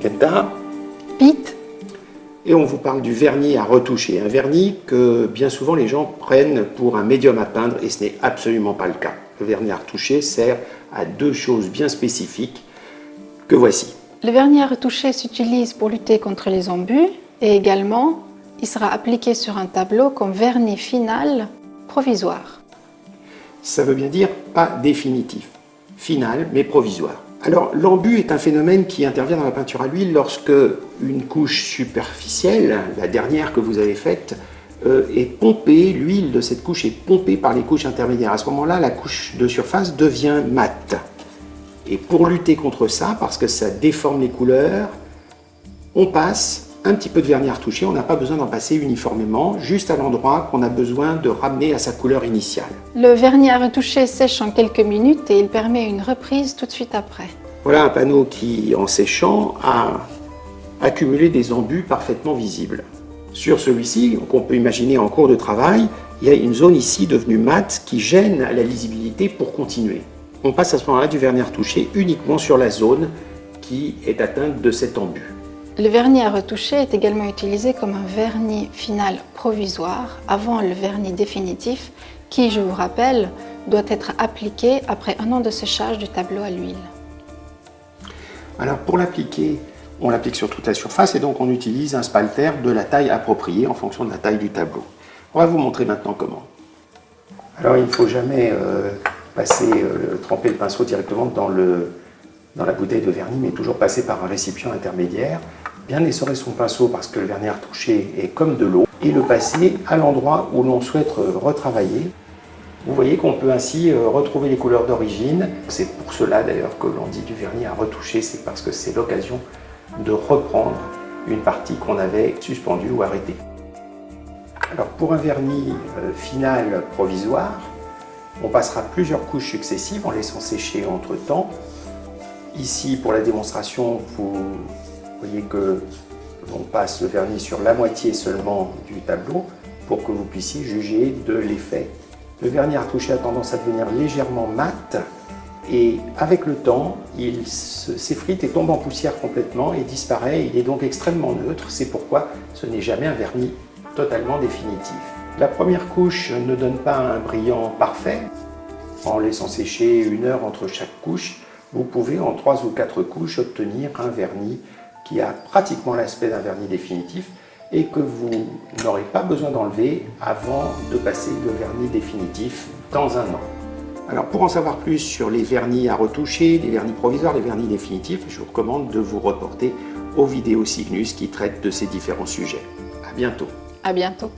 Kenta. Pete. Et on vous parle du vernis à retoucher. Un vernis que bien souvent les gens prennent pour un médium à peindre et ce n'est absolument pas le cas. Le vernis à retoucher sert à deux choses bien spécifiques que voici. Le vernis à retoucher s'utilise pour lutter contre les embûts et également il sera appliqué sur un tableau comme vernis final provisoire. Ça veut bien dire pas définitif, final mais provisoire. Alors l'embut est un phénomène qui intervient dans la peinture à l'huile lorsque une couche superficielle, la dernière que vous avez faite, est pompée, l'huile de cette couche est pompée par les couches intermédiaires. À ce moment-là, la couche de surface devient mate. Et pour lutter contre ça, parce que ça déforme les couleurs, on passe un petit peu de vernis à retoucher. On n'a pas besoin d'en passer uniformément, juste à l'endroit qu'on a besoin de ramener à sa couleur initiale. Le vernis à retoucher sèche en quelques minutes et il permet une reprise tout de suite après. Voilà un panneau qui, en séchant, a accumulé des embûts parfaitement visibles. Sur celui-ci, qu'on peut imaginer en cours de travail, il y a une zone ici devenue mate qui gêne la lisibilité pour continuer. On passe à ce moment-là du vernis à retoucher uniquement sur la zone qui est atteinte de cet embut. Le vernis à retoucher est également utilisé comme un vernis final provisoire avant le vernis définitif qui, je vous rappelle, doit être appliqué après 1 an de séchage du tableau à l'huile. Alors pour l'appliquer, on l'applique sur toute la surface et donc on utilise un spalter de la taille appropriée en fonction de la taille du tableau. On va vous montrer maintenant comment. Alors il ne faut jamais tremper le pinceau directement dans la bouteille de vernis, mais toujours passer par un récipient intermédiaire, bien essorer son pinceau parce que le vernis à retoucher est comme de l'eau, et le passer à l'endroit où l'on souhaite retravailler. Vous voyez qu'on peut ainsi retrouver les couleurs d'origine. C'est pour cela d'ailleurs que l'on dit du vernis à retoucher, c'est parce que c'est l'occasion de reprendre une partie qu'on avait suspendue ou arrêtée. Alors pour un vernis final provisoire, on passera plusieurs couches successives en laissant sécher entre temps. Ici, pour la démonstration, vous voyez que l'on passe le vernis sur la moitié seulement du tableau pour que vous puissiez juger de l'effet. Le vernis à retoucher a tendance à devenir légèrement mat et avec le temps, il s'effrite et tombe en poussière complètement et disparaît. Il est donc extrêmement neutre, c'est pourquoi ce n'est jamais un vernis totalement définitif. La première couche ne donne pas un brillant parfait. En laissant sécher 1 heure entre chaque couche, vous pouvez en 3 ou 4 couches obtenir un vernis qui a pratiquement l'aspect d'un vernis définitif et que vous n'aurez pas besoin d'enlever avant de passer le vernis définitif dans 1 an. Alors pour en savoir plus sur les vernis à retoucher, les vernis provisoires, les vernis définitifs, je vous recommande de vous reporter aux vidéos Cygnus qui traitent de ces différents sujets. À bientôt. À bientôt.